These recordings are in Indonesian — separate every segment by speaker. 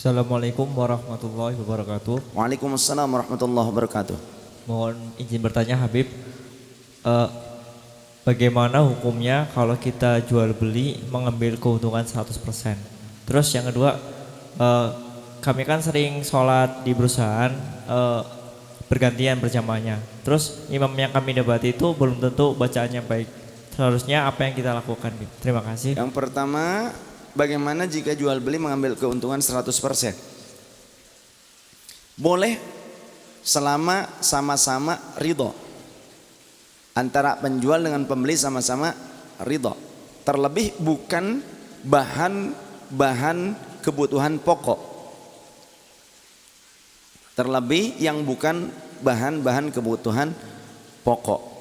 Speaker 1: Assalamualaikum warahmatullahi wabarakatuh.
Speaker 2: Waalaikumsalam warahmatullahi wabarakatuh.
Speaker 1: Mohon izin bertanya Habib, eh, bagaimana hukumnya kalau kita jual beli mengambil keuntungan 100%? Terus yang kedua, eh, kami kan sering sholat di perusahaan bergantian berjamaahnya. Terus imam yang kami dapati itu belum tentu bacaannya baik. Seharusnya apa yang kita lakukan? Terima kasih.
Speaker 2: Yang pertama, bagaimana jika jual beli mengambil keuntungan 100%? Boleh selama sama-sama ridho. Antara penjual dengan pembeli sama-sama ridho. Terlebih bukan bahan kebutuhan pokok. Terlebih yang bukan bahan-bahan kebutuhan pokok.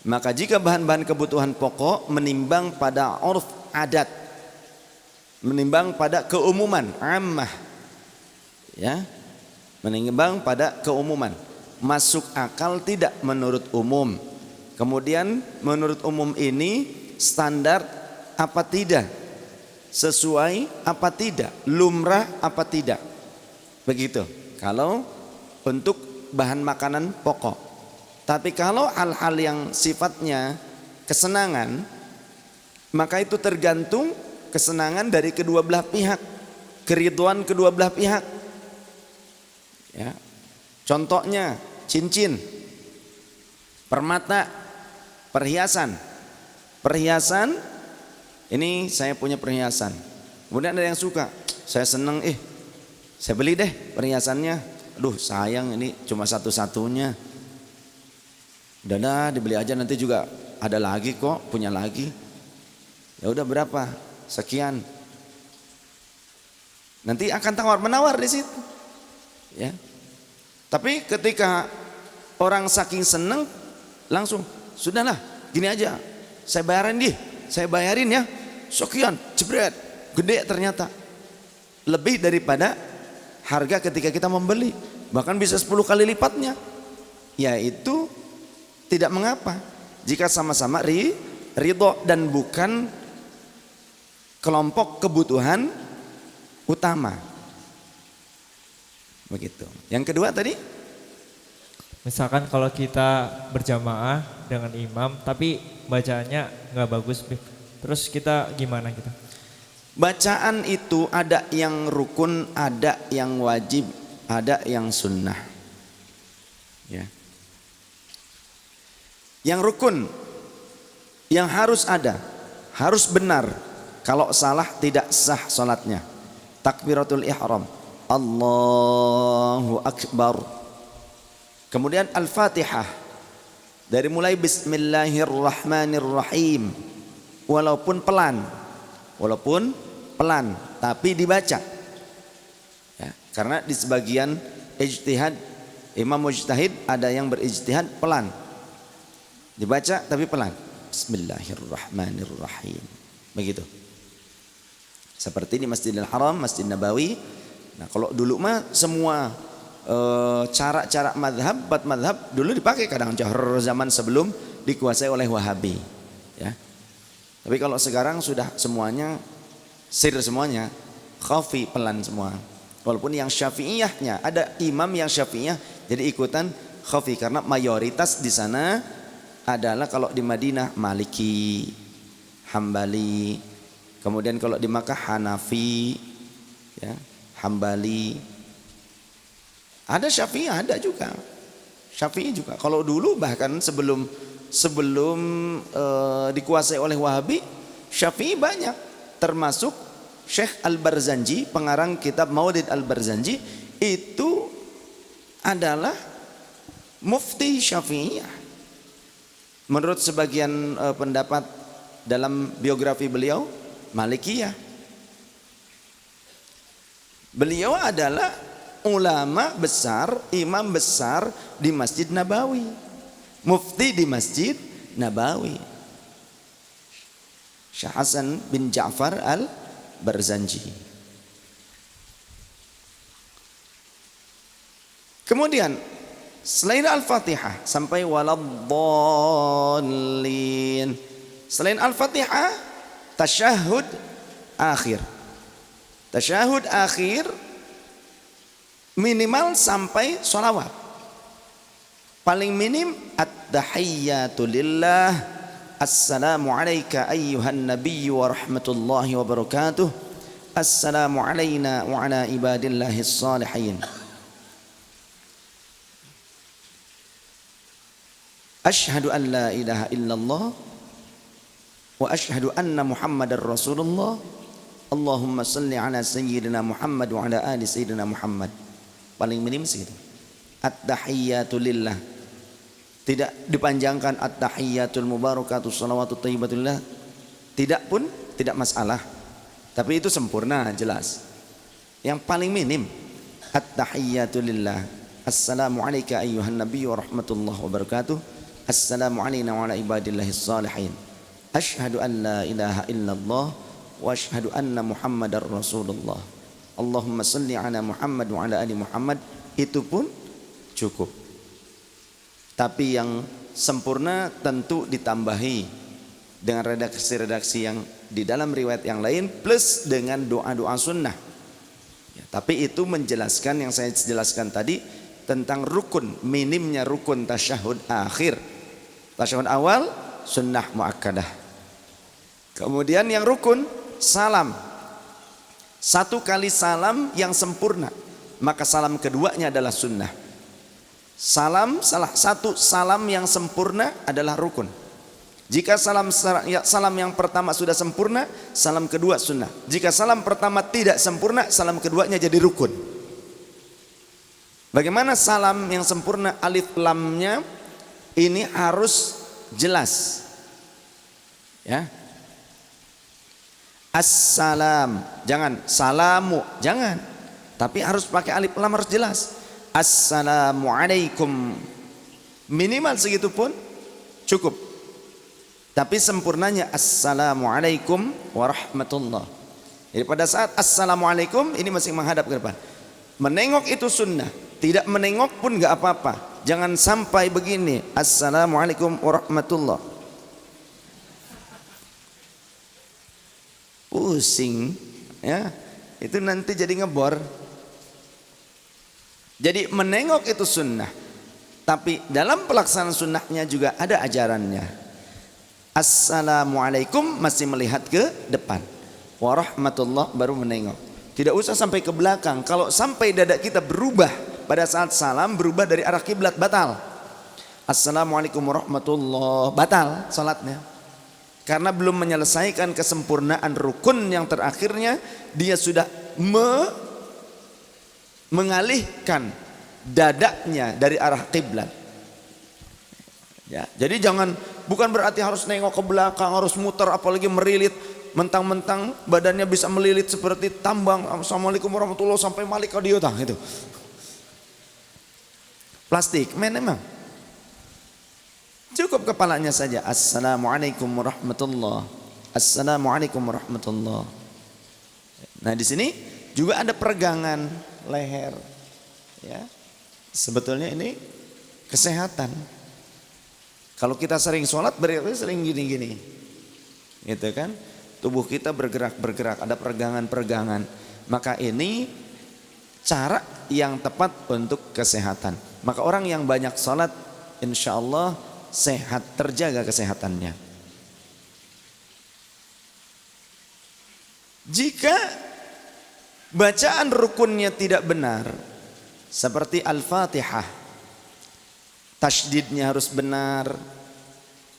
Speaker 2: Maka jika bahan-bahan kebutuhan pokok menimbang pada urf adat, menimbang pada keumuman ammah, ya, menimbang pada keumuman, masuk akal tidak menurut umum. Kemudian menurut umum ini standar apa tidak, sesuai apa tidak, lumrah apa tidak, begitu kalau untuk bahan makanan pokok. Tapi kalau hal-hal yang sifatnya kesenangan, maka itu tergantung kesenangan dari kedua belah pihak, keridhaan kedua belah pihak, ya. Contohnya cincin, permata, perhiasan. Ini saya punya perhiasan, kemudian ada yang suka, saya seneng, saya beli deh perhiasannya. Aduh sayang, ini cuma satu-satunya. Udah dibeli aja, nanti juga ada lagi kok, punya lagi. Ya udah berapa? Sekian. Nanti akan tawar menawar di situ, ya. Tapi ketika orang saking seneng, langsung sudahlah, gini aja, saya bayarin ya, sekian, jebret, gede ternyata, lebih daripada harga ketika kita membeli, bahkan bisa 10 kali lipatnya. Yaitu tidak mengapa jika sama-sama ridho dan bukan kelompok kebutuhan utama. Begitu. Yang kedua tadi,
Speaker 1: Misalkan kalau kita berjamaah dengan imam tapi bacaannya nggak bagus, terus kita gimana kita?
Speaker 2: bacaan itu ada yang rukun, ada yang wajib, ada yang sunnah, ya. Yang rukun, yang harus ada, harus benar. Kalau salah tidak sah salatnya. Takbiratul ihram, Allahu akbar. Kemudian Al-Fatihah, dari mulai Bismillahirrahmanirrahim, walaupun pelan tapi dibaca, ya, karena di sebagian ijtihad, imam mujtahid ada yang berijtihad pelan, dibaca tapi pelan, Bismillahirrahmanirrahim, begitu. Seperti di Masjidil Haram, Masjid Nabawi. Nah kalau dulu mah semua cara-cara madhab, dulu dipakai kadang jahar, zaman sebelum dikuasai oleh Wahabi, ya. Tapi kalau sekarang sudah semuanya sir, semuanya khafi, pelan semua. Walaupun yang syafi'iyahnya, ada imam yang syafi'iyah jadi ikutan khafi, karena mayoritas di sana adalah kalau di Madinah Maliki, Hambali, kemudian kalau di Makkah Hanafi, ya, Hambali. Ada Syafi'i, ada juga Syafi'i juga. Kalau dulu bahkan sebelum dikuasai oleh Wahabi, Syafi'i banyak, termasuk Syekh Al-Barzanji, pengarang kitab Maulid Al-Barzanji, itu adalah mufti Syafi'iyah. Menurut sebagian pendapat dalam biografi beliau, Malikiyah. Beliau adalah ulama besar, imam besar di Masjid Nabawi, mufti di Masjid Nabawi, Syekh Hasan bin Ja'far Al-Barzanji. Kemudian selain Al-Fatihah sampai waladdallin, selain Al-Fatihah tasyahud akhir, Tasyahud akhir minimal sampai sholawat. Paling minim at-tahiyyatu lillah, assalamu alayka ayyuhan nabiyyu wa rahmatullahi wa barakatuh, assalamu alayna wa ala ibadillahis salihin, asyhadu an la ilaha illallah wa asyhadu anna muhammadar rasulullah, Allahumma salli ala sayyidina Muhammad wa ala ali sayyidina Muhammad. Paling minim segitu. At-tahiyyatu lillah. Tidak dipanjangkan at-tahiyyatul mubarakatuh shalawatut thayyibatullah. Tidak pun tidak masalah. Tapi itu sempurna jelas. Yang paling minim at-tahiyyatu lillah. Assalamu alayka ayyuhan nabiyyu wa rahmatullahi wa barakatuh. Assalamu alayna wa ala ibadillahis salihin. Asyhadu an la ilaha illallah wa asyhadu anna muhammadar rasulullah. Allahumma salli ala Muhammad wa ala ali Muhammad. Itu pun cukup. Tapi yang sempurna tentu ditambahi dengan redaksi-redaksi yang di dalam riwayat yang lain plus dengan doa-doa sunnah. Ya, tapi itu menjelaskan yang saya jelaskan tadi tentang rukun, minimnya rukun tasyahud akhir. Tasyahud awal sunnah muakkadah. Kemudian yang rukun salam. Satu kali salam yang sempurna, maka salam keduanya adalah sunnah. Salam, salah satu salam yang sempurna adalah rukun. Jika salam yang pertama sudah sempurna, salam kedua sunnah. Jika salam pertama tidak sempurna, salam keduanya jadi rukun. Bagaimana salam yang sempurna? Alif lamnya ini harus jelas. Ya. Assalam, jangan salamu, jangan. Tapi harus pakai alif lam, harus jelas. Assalamualaikum, minimal segitu pun cukup. Tapi sempurnanya assalamualaikum warahmatullah. Jadi pada saat assalamualaikum ini masih menghadap ke depan. Menengok itu sunnah, tidak menengok pun nggak apa-apa. Jangan sampai begini, assalamualaikum warahmatullah. Pusing, ya, itu nanti jadi ngebor. Jadi menengok itu sunnah, tapi dalam pelaksanaan sunnahnya juga ada ajarannya. Assalamualaikum masih melihat ke depan, warahmatullah baru menengok. Tidak usah sampai ke belakang. Kalau sampai dada kita berubah pada saat salam, berubah dari arah kiblat, batal. Assalamualaikum warahmatullah, batal salatnya. Karena belum menyelesaikan kesempurnaan rukun yang terakhirnya, dia sudah mengalihkan dadanya dari arah kiblat. Ya, jadi bukan berarti harus nengok ke belakang, harus muter, apalagi merilit, mentang-mentang badannya bisa melilit seperti tambang. Assalamualaikum warahmatullahi sampai malik adiota itu. Plastik, memang. Cukup kepalanya saja. Assalamualaikum warahmatullahi. Assalamualaikum warahmatullahi. Nah, di sini juga ada peregangan leher, ya. Sebetulnya ini kesehatan. Kalau kita sering sholat berarti sering gini-gini, gitu kan? Tubuh kita bergerak, ada peregangan-peregangan. Maka ini cara yang tepat untuk kesehatan. Maka orang yang banyak sholat, insya Allah sehat, terjaga kesehatannya. Jika bacaan rukunnya tidak benar, seperti Al-Fatihah, tasydidnya harus benar,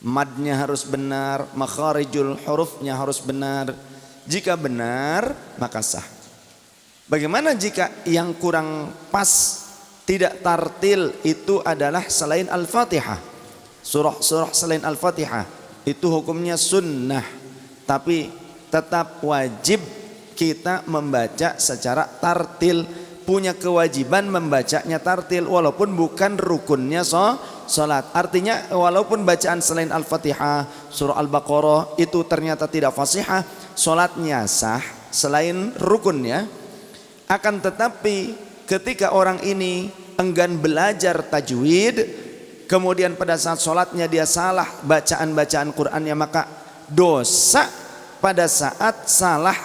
Speaker 2: madnya harus benar, makharijul hurufnya harus benar. Jika benar, maka sah. Bagaimana jika yang kurang pas, tidak tartil, itu adalah selain Al-Fatihah. Surah-surah selain Al-Fatihah itu hukumnya sunnah, tapi tetap wajib kita membaca secara tartil, punya kewajiban membacanya tartil walaupun bukan rukunnya salat. Artinya walaupun bacaan selain Al-Fatihah, surah Al-Baqarah itu ternyata tidak fasihah, salatnya sah selain rukunnya. Akan tetapi ketika orang ini enggan belajar tajwid, kemudian pada saat salatnya dia salah bacaan-bacaan Qur'annya, maka dosa pada saat salah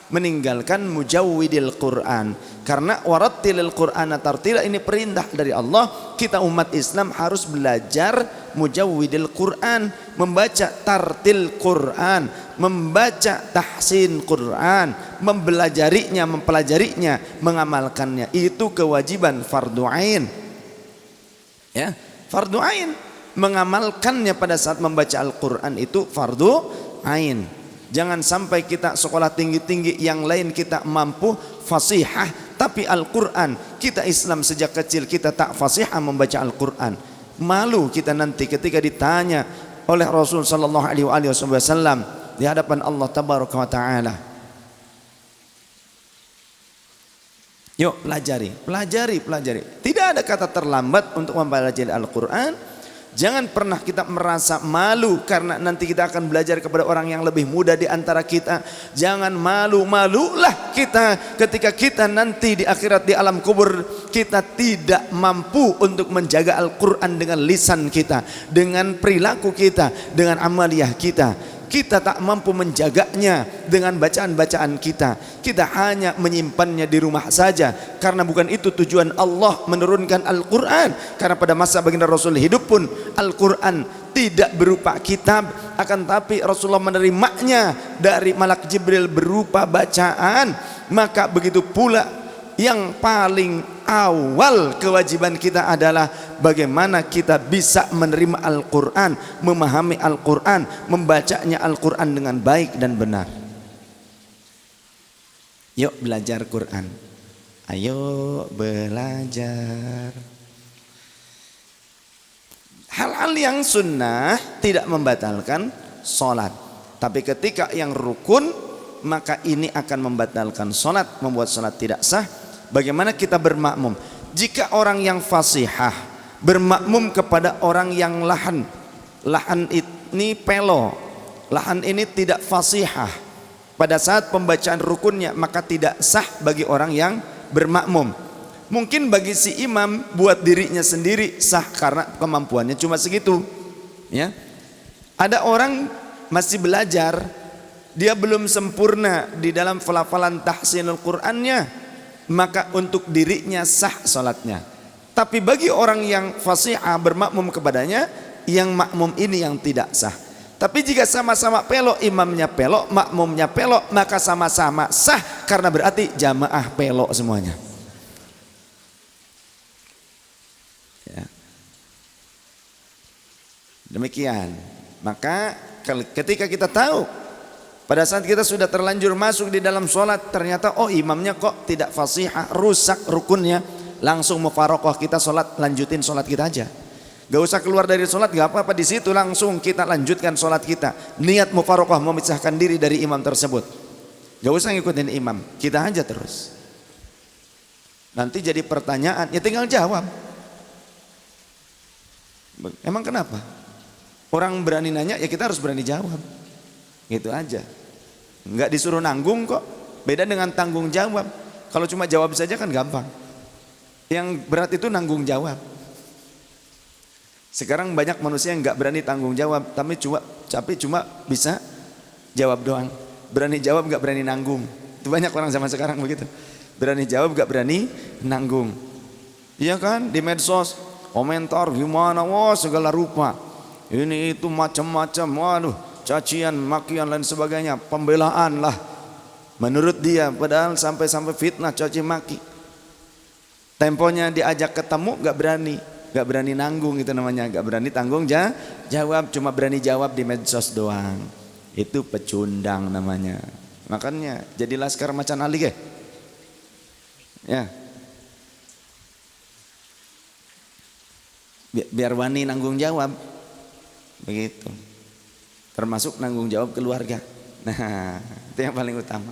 Speaker 2: meninggalkan mujawwidil Quran. Karena warattilil Qur'ana tartila ini perintah dari Allah. Kita umat Islam harus belajar mujawwidil Quran, membaca tartil Quran, membaca tahsin Quran, mempelajarinya, mengamalkannya. Itu kewajiban fardu ain. Ya, fardu ain. Mengamalkannya pada saat membaca Al-Quran itu fardu ain. Jangan sampai kita sekolah tinggi-tinggi yang lain kita mampu fasihah, tapi Al-Quran kita Islam sejak kecil kita tak fasihah membaca Al-Quran. Malu kita nanti ketika ditanya oleh Rasul sallallahu alaihi wasallam di hadapan Allah tabaraka wa taala. Yuk pelajari. Tidak ada kata terlambat untuk mempelajari Al-Quran. Jangan pernah kita merasa malu karena nanti kita akan belajar kepada orang yang lebih muda di antara kita. Jangan malulah kita ketika kita nanti di akhirat di alam kubur kita tidak mampu untuk menjaga Al-Quran dengan lisan kita, dengan perilaku kita, dengan amaliyah kita. Kita tak mampu menjaganya dengan bacaan-bacaan kita. Kita hanya menyimpannya di rumah saja. Karena bukan itu tujuan Allah menurunkan Al-Quran. Karena pada masa baginda Rasul hidup pun Al-Quran tidak berupa kitab, akan tapi Rasulullah menerimanya dari malak Jibril berupa bacaan. Maka begitu pula yang paling awal kewajiban kita adalah bagaimana kita bisa menerima Al-Quran, memahami Al-Quran, membacanya Al-Quran dengan baik dan benar. Yuk belajar Quran. Ayo belajar. Hal-hal yang sunnah tidak membatalkan sholat, tapi ketika yang rukun maka ini akan membatalkan sholat, membuat sholat tidak sah. Bagaimana kita bermakmum? Jika orang yang fasihah bermakmum kepada orang yang lahan ini pelo, lahan ini tidak fasihah, pada saat pembacaan rukunnya maka tidak sah bagi orang yang bermakmum. Mungkin bagi si imam buat dirinya sendiri sah karena kemampuannya cuma segitu. Ya, ada orang masih belajar, dia belum sempurna di dalam pelafalan tahsinul Qur'annya, maka untuk dirinya sah salatnya. Tapi bagi orang yang fasihah bermakmum kepadanya, yang makmum ini yang tidak sah. Tapi jika sama-sama pelok, imamnya pelok, makmumnya pelok, maka sama-sama sah karena berarti jamaah pelok semuanya. Ya. Demikian. Maka ketika kita tahu pada saat kita sudah terlanjur masuk di dalam sholat, ternyata oh imamnya kok tidak fasihah, rusak rukunnya, langsung mufaroqah, kita sholat, lanjutin sholat kita aja. Gak usah keluar dari sholat, gak apa-apa, di situ langsung kita lanjutkan sholat kita. Niat mufaroqah, memisahkan diri dari imam tersebut. Gak usah ngikutin imam, kita aja terus. Nanti jadi pertanyaan, ya tinggal jawab. Emang kenapa? Orang berani nanya, ya kita harus berani jawab. Gitu aja. Enggak disuruh nanggung kok. Beda dengan tanggung jawab. Kalau cuma jawab saja kan gampang. Yang berat itu nanggung jawab. Sekarang banyak manusia yang enggak berani tanggung jawab, tapi cuma bisa jawab doang. Berani jawab enggak berani nanggung. Itu banyak orang zaman sekarang begitu. Berani jawab enggak berani nanggung. Iya kan, di medsos komentar gimana, wah segala rupa. Ini itu macam-macam, waduh, cacian, makian lain sebagainya, pembelaan lah menurut dia, padahal sampai fitnah, caci maki. Temponya diajak ketemu gak berani nanggung, itu namanya gak berani tanggung jawab, cuma berani jawab di medsos doang. Itu pecundang namanya. Makanya jadi laskar macan Ali ke? Ya. Biar wani nanggung jawab. Begitu. Termasuk nanggung jawab keluarga. Nah, itu yang paling utama.